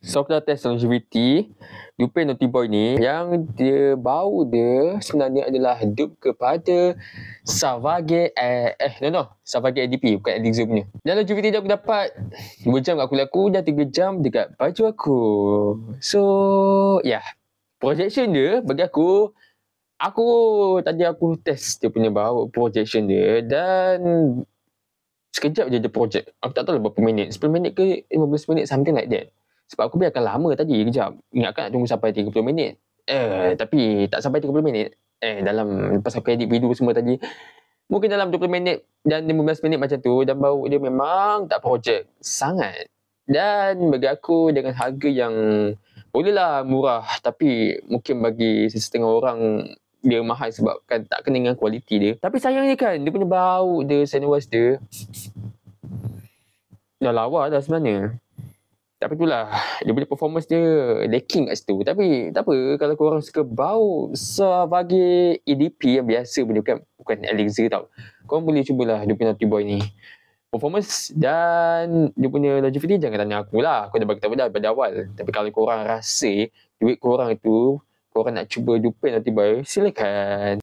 So aku dah test longevity Dupin Naughty Boy ni, yang dia bau dia sebenarnya adalah dupe kepada Savage Savage ADP, bukan Elixir punya. Dan longevity dia aku dapat 2 jam kat kulit aku dan 3 jam dekat baju aku. So yeah, projection dia bagi aku tadi aku test dia punya bau projection dia, dan sekejap je dia project. Aku tak tahu lah berapa minit, 10 minit ke 15 minit, something like that. Sebab aku biarkan lama tadi kejap. Ingatkan nak tunggu sampai 30 minit. Tapi tak sampai 30 minit. Dalam lepas aku edit video semua tadi, mungkin dalam 20 minit dan 15 minit macam tu, dan bau dia memang tak project sangat. Dan bagi aku dengan harga yang bolehlah murah, tapi mungkin bagi setengah orang dia mahal sebabkan tak kena dengan kualiti dia. Tapi sayangnya kan, dia punya bau dia, Senwas dia dah lawa dah sebenarnya. Tapi itulah, dia punya performance dia lacking kat situ. Tapi tak apa, kalau korang suka bau sebagai EDP yang biasa punya, bukan Elixir tau, korang boleh cubalah dia punya Naughty Boy ni. Performance dan dia punya longevity jangan tanya aku lah, aku dah bagi tahu dah pada awal. Tapi kalau korang rasa duit korang itu, korang nak cuba Dupin Naughty Boy, silakan.